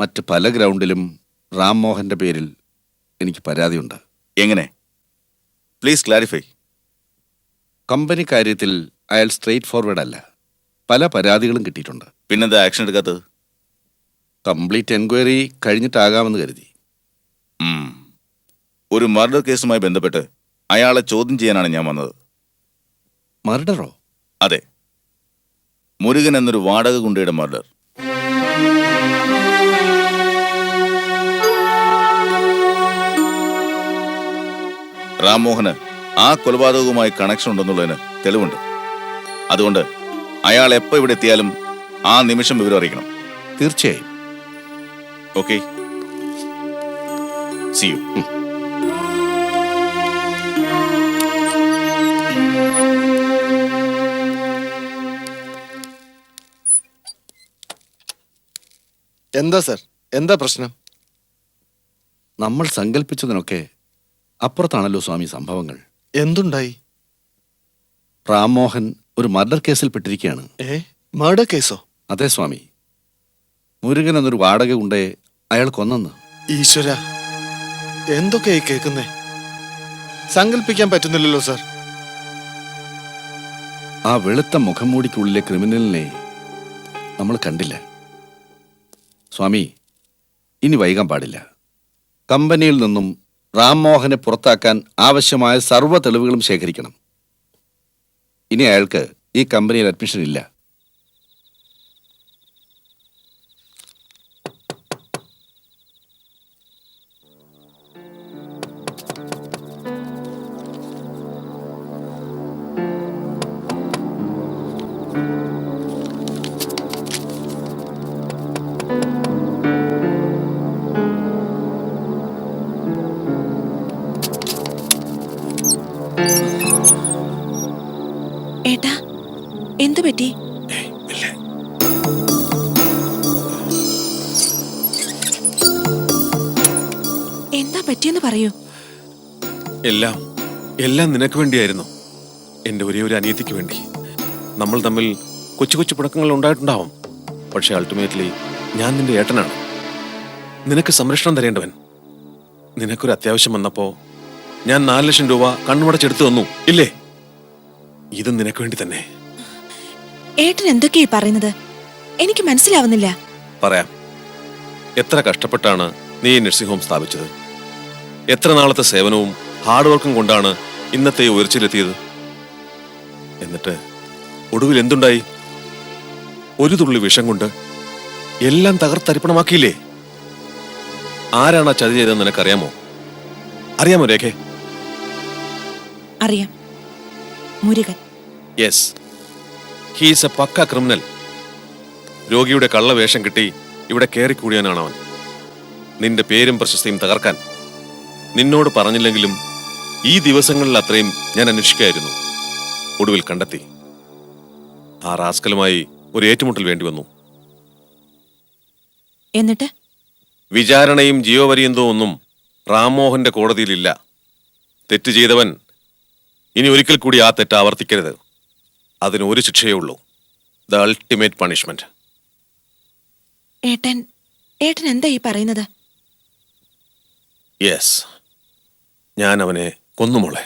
മറ്റ് പല ഗ്രൗണ്ടിലും റാം മോഹന്റെ പേരിൽ എനിക്ക് പരാതിയുണ്ട്. എങ്ങനെ? Please clarify. കമ്പനി കാര്യത്തിൽ അയാൾ സ്ട്രെയിറ്റ് ഫോർവേഡ് അല്ല. പല പരാതികളും കിട്ടിയിട്ടുണ്ട്. പിന്നെന്താ ആക്ഷൻ എടുക്കാത്തത്? കംപ്ലീറ്റ് എൻക്വയറി കഴിഞ്ഞിട്ടാകാമെന്ന് കരുതി. ഒരു മർഡർ കേസുമായി ബന്ധപ്പെട്ട് അയാളെ ചോദ്യം ചെയ്യാനാണ് ഞാൻ വന്നത്. മർഡറോ? അതെ, മുരുകൻ എന്നൊരു വാടക ഗുണ്ടയുടെ മർഡർ. റാംമോഹന് ആ കൊലപാതകവുമായി കണക്ഷൻ ഉണ്ടെന്നുള്ളതിന് തെളിവുണ്ട്. അതുകൊണ്ട് അയാൾ എപ്പോൾ ഇവിടെ എത്തിയാലും ആ നിമിഷം വിവരം അറിയിക്കണം. തീർച്ചയായും. Okay, see you. എന്താ സർ, എന്താ പ്രശ്നം? നമ്മൾ സങ്കല്പിച്ചതിനൊക്കെ അപ്പുറത്താണല്ലോ സ്വാമി സംഭവങ്ങൾ. എന്തുണ്ടായി? റാംമോഹൻ ഒരു മർഡർ കേസിൽ പെട്ടിരിക്കുകയാണ്. മർഡർ കേസോ? അതെ സ്വാമി. മുരുകൻ എന്നൊരു വാടക ഉണ്ടേ അയാൾ കൊന്നെന്ന്. ഈശ്വര, എന്തൊക്കെയായി കേൾക്കുന്നേ? സങ്കല്പിക്കാൻ പറ്റുന്നില്ലല്ലോ സർ. ആ വെളുത്ത മുഖംമൂടിക്കുള്ളിലെ ക്രിമിനലിനെ നമ്മൾ കണ്ടില്ല. സ്വാമി, ഇനി വൈകാൻ പാടില്ല. കമ്പനിയിൽ നിന്നും റാംമോഹനെ പുറത്താക്കാൻ ആവശ്യമായ സർവ്വ തെളിവുകളും ശേഖരിക്കണം. ഇനി അയാൾക്ക് ഈ കമ്പനിയിൽ അഡ്മിഷൻ ഇല്ല. ഏട്ടാ, എന്തു പറ്റി? എന്താ പറ്റിയെന്ന് പറയൂ. എല്ലാം നിനക്ക് വേണ്ടിയായിരുന്നു. എൻ്റെ ഒരേ ഒരു അനിയത്തിക്ക് വേണ്ടി. നമ്മൾ തമ്മിൽ കൊച്ചു കൊച്ചു പിണക്കങ്ങൾ ഉണ്ടായിട്ടുണ്ടാവും. പക്ഷെ അൾട്ടിമേറ്റ്ലി ഞാൻ നിന്റെ ഏട്ടനാണ്. നിനക്ക് സംരക്ഷണം തരേണ്ടവൻ. നിനക്കൊരു അത്യാവശ്യം വന്നപ്പോ ഞാൻ 4 ലക്ഷം രൂപ കണ്ണുമടച്ചെടുത്തു തന്നു, ഇല്ലേ? ഇത് നിനക്ക് വേണ്ടി തന്നെ. ഏട്ടൻ എന്തൊക്കെയാ പറയുന്നത്? എനിക്ക് മനസ്സിലാവുന്നില്ല. പറയാം. എത്ര കഷ്ടപ്പെട്ടാണ് നീ നഴ്സിംഗ് ഹോം സ്ഥാപിച്ചത്? എത്ര നാളത്തെ സേവനവും ഹാർഡ് വർക്കും കൊണ്ടാണ് ഇന്നത്തെ ഉയർച്ചയിലെത്തിയത്? എന്നിട്ട് ഒടുവിൽ എന്തുണ്ടായി? ഒരു തുള്ളി വിഷം കൊണ്ട് എല്ലാം തകർത്തരിപ്പണമാക്കിയില്ലേ? ആരാണ് ആ ചതി ചെയ്തതെന്ന് നിനക്കറിയാമോ? അറിയാമോ രേഖേ? അറിയാം, Murugan. Yes, he's a pakka criminal. രോഗിയുടെ കള്ളവേഷം കിട്ടി ഇവിടെ കയറിക്കൂടിയാനാണ് അവൻ. നിന്റെ പേരും പ്രശസ്തിയും തകർക്കാൻ. നിന്നോട് പറഞ്ഞില്ലെങ്കിലും ഈ ദിവസങ്ങളിൽ അത്രയും ഞാൻ അന്വേഷിക്കായിരുന്നു. ഒടുവിൽ കണ്ടെത്തി. ആ റാസ്കലുമായി ഒരു ഏറ്റുമുട്ടൽ വേണ്ടി വന്നു. എന്നിട്ട് വിചാരണയും ജീവപര്യന്തവും ഒന്നും റാംമോഹന്റെ കോടതിയിലില്ല. തെറ്റ് ചെയ്തവൻ ഇനി ഒരിക്കൽ കൂടി ആ തെറ്റ് ആവർത്തിക്കരുത്. അതിന് ഒരു ശിക്ഷയേ ഉള്ളൂ, ദ അൾട്ടിമേറ്റ് പണിഷ്മെന്റ്. ഏട്ടൻ എന്താ ഈ പറയുന്നത്? യെസ്, ഞാൻ അവനെ കൊന്നുമോളെ.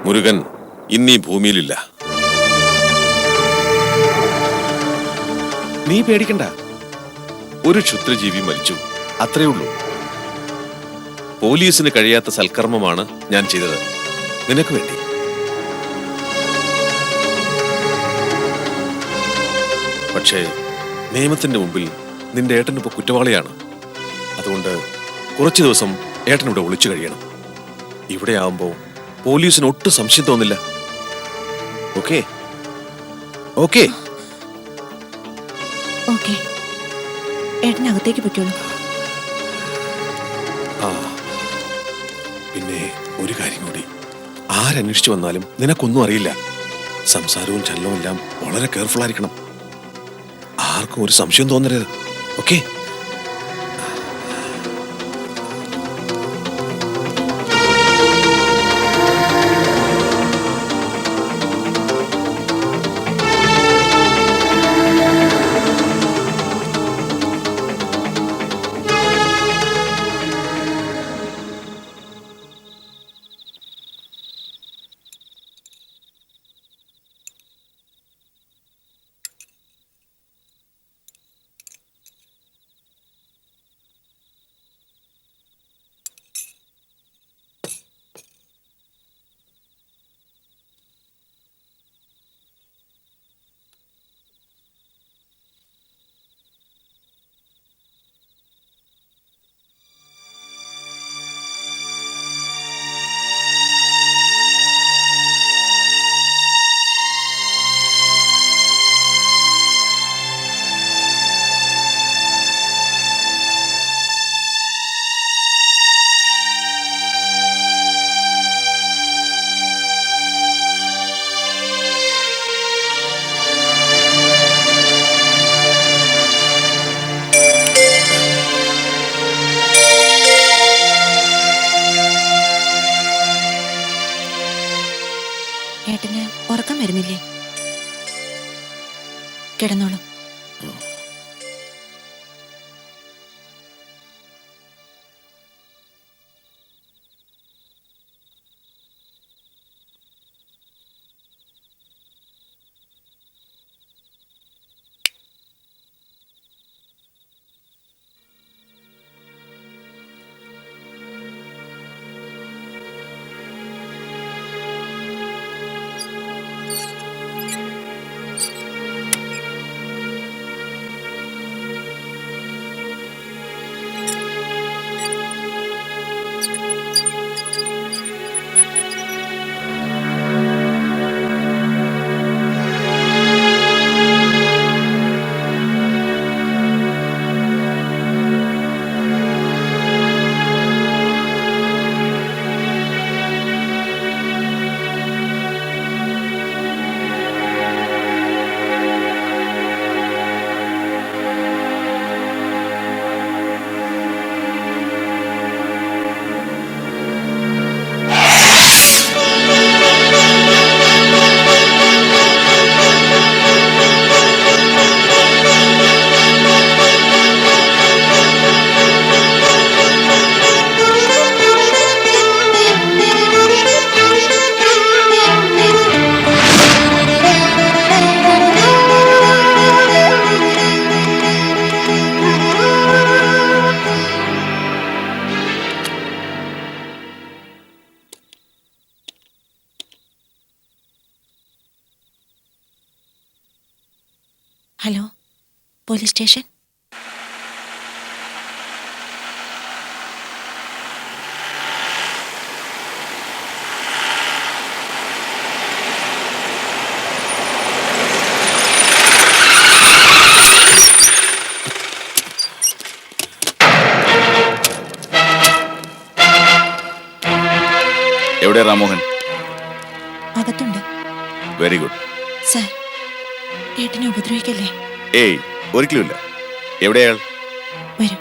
മുരുകൻ ഇന്നീ ഭൂമിയിലില്ല. നീ പേടിക്കണ്ട. ഒരു ക്ഷുദ്രജീവി മരിച്ചു, അത്രേ ഉള്ളൂ. പോലീസിന് കഴിയാത്ത സൽക്കർമ്മമാണ് ഞാൻ ചെയ്തത്, നിനക്ക് വേണ്ടി. പക്ഷേ നിയമത്തിന്റെ മുമ്പിൽ നിന്റെ ഏട്ടനിപ്പോ കുറ്റവാളിയാണ്. അതുകൊണ്ട് കുറച്ചു ദിവസം ഏട്ടനിവിടെ ഒളിച്ചു കഴിയണം. ഇവിടെ ആവുമ്പോ പോലീസിന് ഒട്ടും സംശയം തോന്നില്ല. ഓക്കേ? ഓക്കേ? ഓക്കേ, ഏട്ടനകത്തേക്ക് പൊയ്ക്കോളൂ. പിന്നെ ഒരു കാര്യം കൂടി, ആരന്വേഷിച്ചു വന്നാലും നിനക്കൊന്നും അറിയില്ല. സംസാരവും ചലനവും എല്ലാം വളരെ കെയർഫുൾ ആയിരിക്കണം. ആർക്കും ഒരു സംശയം തോന്നരുത്. ഓക്കേ? ഏട്ടന് ഉറക്കം വരുന്നില്ലേ? കിടന്നോളൂ. Hello, police station. എവിടെ രാമോഹൻ? അകത്തുണ്ട്. Very good. സാർ, ഏട്ടനെ ഉപദ്രവിക്കല്ലേ? ഏയ്, ഒരിക്കലുമില്ല. എവിടെയാൾ? വരൂ.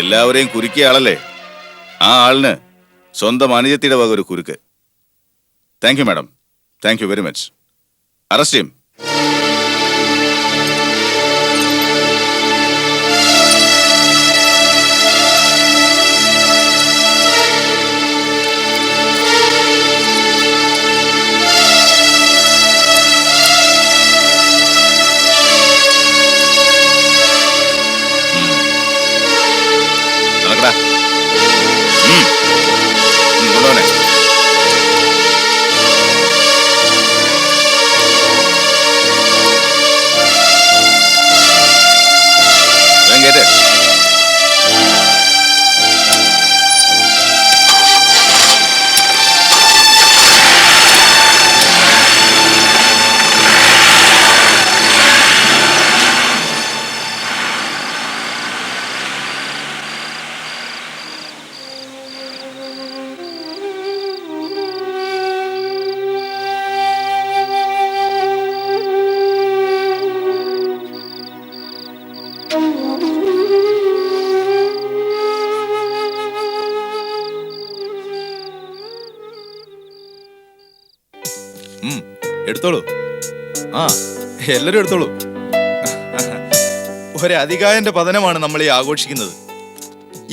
എല്ലാവരെയും കുരുക്കിയ ആളല്ലേ? ആ ആളിന് സ്വന്തം അനുജത്തിയുടെ വക ഒരു കുരുക്ക്. Thank you madam, thank you very much. Arrest ചെയ്യും. നടക്കടാ. കൊണ്ടുപോനെ. കേട്ടെ. എടുത്തോളൂ. ആ, എല്ലാരും എടുത്തോളൂ. ഒരധികായന്റെ പതനമാണ് നമ്മൾ ഈ ആഘോഷിക്കുന്നത്.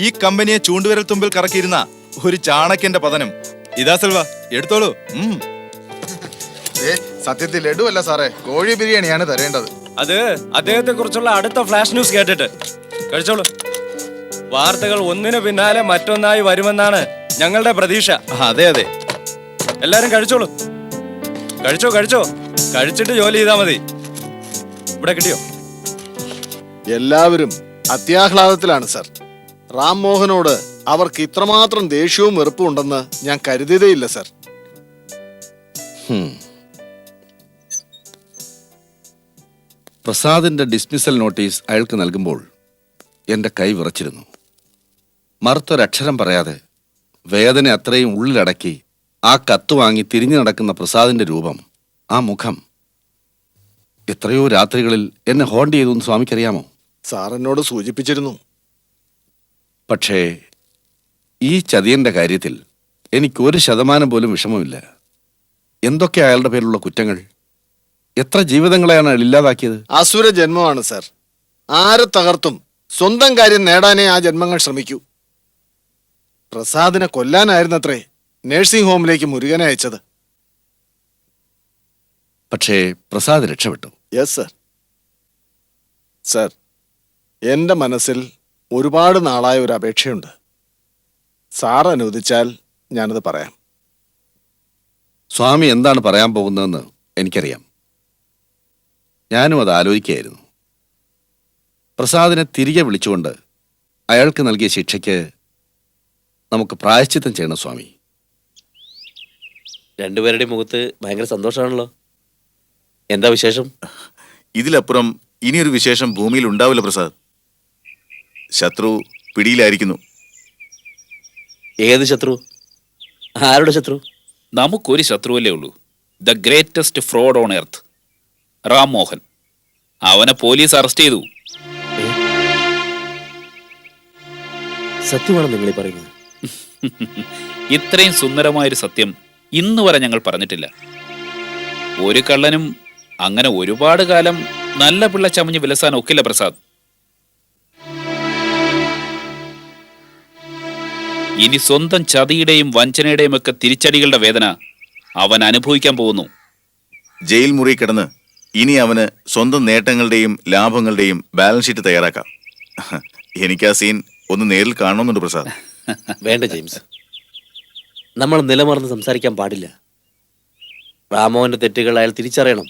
ഈ കമ്പനിയെ ചൂണ്ടുവിരൽ തുമ്പിൽ കറക്കിയിരുന്ന ഒരു ചാണക്യന്റെ പതനം. ഇതാ സെൽവ, എടുത്തോളൂ. സത്യത്തിൽ ലഡുവല്ല സാറേ, കോഴി ബിരിയാണിയാണ് തരേണ്ടത്. അത് അദ്ദേഹത്തെ കുറിച്ചുള്ള അടുത്ത ഫ്ലാഷ് ന്യൂസ് കേട്ടിട്ട് കഴിച്ചോളൂ. വാർത്തകൾ ഒന്നിനു പിന്നാലെ മറ്റൊന്നായി വരുമെന്നാണ് ഞങ്ങളുടെ പ്രതീക്ഷ. അതെ അതെ, എല്ലാരും കഴിച്ചോളൂ. കഴിച്ചോ കഴിച്ചോ, കഴിച്ചിട്ട് ജോലി ചെയ്താൽ മതി. ഇവിടെ കിട്ടിയോ? എല്ലാവരും അത്യാഹ്ലാദത്തിലാണ് സർ. റാം മോഹനോട് അവർക്ക് ഇത്രമാത്രം ദേഷ്യവും വെറുപ്പും ഉണ്ടെന്ന് ഞാൻ കരുതിയതേയില്ല സർ. പ്രസാദിന്റെ ഡിസ്മിസൽ നോട്ടീസ് അയാൾക്ക് നൽകുമ്പോൾ എന്റെ കൈ വിറച്ചിരുന്നു. മറുത്തൊരക്ഷരം പറയാതെ വേദന അത്രയും ഉള്ളിലടക്കി ആ കത്ത് വാങ്ങി തിരിഞ്ഞു നടക്കുന്ന പ്രസാദിന്റെ രൂപം, ആ മുഖം എത്രയോ രാത്രികളിൽ എന്നെ ഹോണ്ട് ചെയ്തു എന്ന് സ്വാമിക്കറിയാമോ? സാർ എന്നോട് സൂചിപ്പിച്ചിരുന്നു. പക്ഷേ ഈ ചതിയന്റെ കാര്യത്തിൽ എനിക്ക് 1% പോലും വിഷമമില്ല. എന്തൊക്കെ അയാളുടെ പേരിലുള്ള കുറ്റങ്ങൾ, എത്ര ജീവിതങ്ങളെയാണ് അയാൾ ഇല്ലാതാക്കിയത്. അസുര ജന്മമാണ് സാർ. ആരെ തകർത്തും സ്വന്തം കാര്യം നേടാനേ ആ ജന്മങ്ങൾ ശ്രമിക്കൂ. പ്രസാദിനെ കൊല്ലാനായിരുന്നത്രേ നഴ്സിംഗ് ഹോമിലേക്ക് മുരുകനെ അയച്ചത്. പക്ഷേ പ്രസാദ് രക്ഷപ്പെട്ടു. Yes sir. സർ, എൻ്റെ മനസ്സിൽ ഒരുപാട് നാളായ ഒരു അപേക്ഷയുണ്ട്. സാർ അനുവദിച്ചാൽ ഞാനത് പറയാം. സ്വാമി എന്താണ് പറയാൻ പോകുന്നതെന്ന് എനിക്കറിയാം. ഞാനും അത് ആലോചിക്കുകയായിരുന്നു. പ്രസാദിനെ തിരികെ വിളിച്ചുകൊണ്ട് അയാൾക്ക് നൽകിയ ശിക്ഷയ്ക്ക് നമുക്ക് പ്രായശ്ചിത്തം ചെയ്യണം സ്വാമി. രണ്ടുപേരുടെയും മുഖത്ത് ഭയങ്കര സന്തോഷമാണല്ലോ. എന്താ വിശേഷം? ഇതിലപ്പുറം ഇനിയൊരു വിശേഷം ഭൂമിയിൽ ഉണ്ടാവില്ല പ്രസാദ്. ശത്രു പിടിയിലായിരിക്കുന്നു. ഏത് ശത്രു? ആരുടെ ശത്രു? നമുക്കൊരു ശത്രുവല്ലേ ഉള്ളൂ, the greatest fraud on earth, Ram Mohan. അവനെ പോലീസ് അറസ്റ്റ് ചെയ്തു. സത്യമാണ് നിങ്ങൾ ഈ പറയുന്നത്? ഇത്രയും സുന്ദരമായൊരു സത്യം ഇന്ന് വരെ ഞങ്ങൾ പറഞ്ഞിട്ടില്ല. ഒരു കള്ളനും അങ്ങനെ ഒരുപാട് കാലം നല്ല പിള്ള ചമഞ്ഞ് വിലസാൻ ഒക്കില്ല പ്രസാദ്. ഇനി സ്വന്തം ചതിയുടെയും വഞ്ചനയുടെയും ഒക്കെ തിരിച്ചടികളുടെ വേദന അവൻ അനുഭവിക്കാൻ പോകുന്നു. ജയിൽ മുറി കിടന്ന് ഇനി അവന് സ്വന്തം നേട്ടങ്ങളുടെയും ലാഭങ്ങളുടെയും ബാലൻസ് ഷീറ്റ് തയ്യാറാക്കാം. എനിക്ക് ആ സീൻ ഒന്ന് നേരിൽ കാണണമെന്നുണ്ട് പ്രസാദ്. വേണ്ട ജെയിംസ്, നമ്മൾ നിലമറന്ന് സംസാരിക്കാൻ പാടില്ല. റാമോഹന്റെ തെറ്റുകൾ അയാൾ തിരിച്ചറിയണം.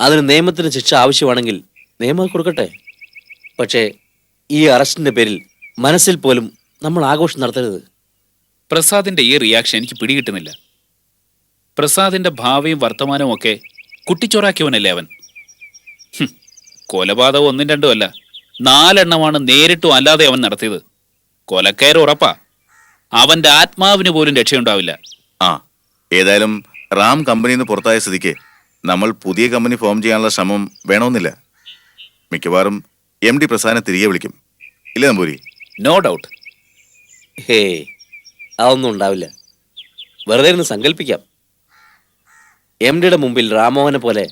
അതിന് നിയമത്തിന് ശിക്ഷ ആവശ്യമാണെങ്കിൽ നിയമം കൊടുക്കട്ടെ. പക്ഷേ ഈ അറസ്റ്റിന്റെ പേരിൽ മനസ്സിൽ പോലും നമ്മൾ ആഘോഷം നടത്തരുത്. പ്രസാദിന്റെ ഈ റിയാക്ഷൻ എനിക്ക് പിടികിട്ടുന്നില്ല. പ്രസാദിന്റെ ഭാവിയും വർത്തമാനവും ഒക്കെ കുട്ടിച്ചോറാക്കിയവനല്ലേ അവൻ. കൊലപാതകം 1 2 അല്ല, 4 എണ്ണമാണ് നേരിട്ടും അല്ലാതെ അവൻ നടത്തിയത്. കൊലക്കയറ് ഉറപ്പാ. അവന്റെ ആത്മാവിന് പോലും രക്ഷയുണ്ടാവില്ല. ആ, ഏതായാലും റാം കമ്പനിയിൽ നിന്ന് പുറത്തായ സ്ഥിതിക്ക് നമ്മൾ പുതിയ കമ്പനി ഫോം ചെയ്യാനുള്ള ശ്രമം വേണമെന്നില്ല. മിക്കവാറും MD പ്രസാദിനെ തിരികെ വിളിക്കും, ഇല്ലേ നമ്പൂരി? No doubt. ഹേ, അതൊന്നും ഉണ്ടാവില്ല. വെറുതെ ഒന്ന് സങ്കല്പിക്കാം. MDയുടെ മുമ്പിൽ റാമോഹനെ പോലെ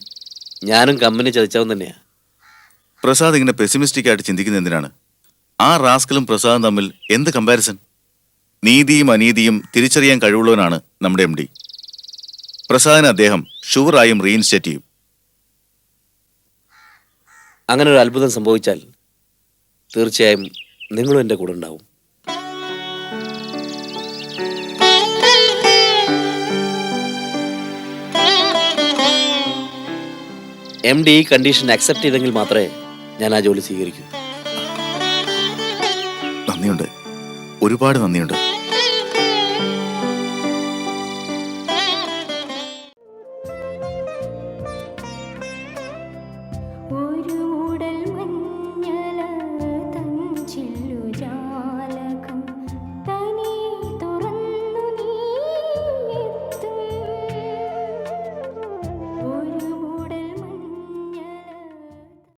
ഞാനും കമ്പനി ചതിച്ചവൻ തന്നെയാ. പ്രസാദ് ഇങ്ങനെ പെസിമിസ്റ്റിക് ആയിട്ട് ചിന്തിക്കുന്ന എന്തിനാണ്? ആ റാസ്കലും പ്രസാദും തമ്മിൽ എന്ത് കമ്പാരിസൺ? നീതിയും അനീതിയും തിരിച്ചറിയാൻ കഴിവുള്ളവനാണ് നമ്മുടെ MD. പ്രസാദിനെ അദ്ദേഹം ഷുവറായും റീഇൻസ്റ്റേറ്റ് ചെയ്യും. അങ്ങനെ ഒരു അത്ഭുതം സംഭവിച്ചാൽ തീർച്ചയായും നിങ്ങളും എൻ്റെ കൂടെ ഉണ്ടാവും. MD ഈ കണ്ടീഷൻ അക്സെപ്റ്റ് ചെയ്തെങ്കിൽ മാത്രമേ ഞാൻ ആ ജോലി സ്വീകരിക്കൂ. നന്ദിയുണ്ട്, ഒരുപാട് നന്ദിയുണ്ട്.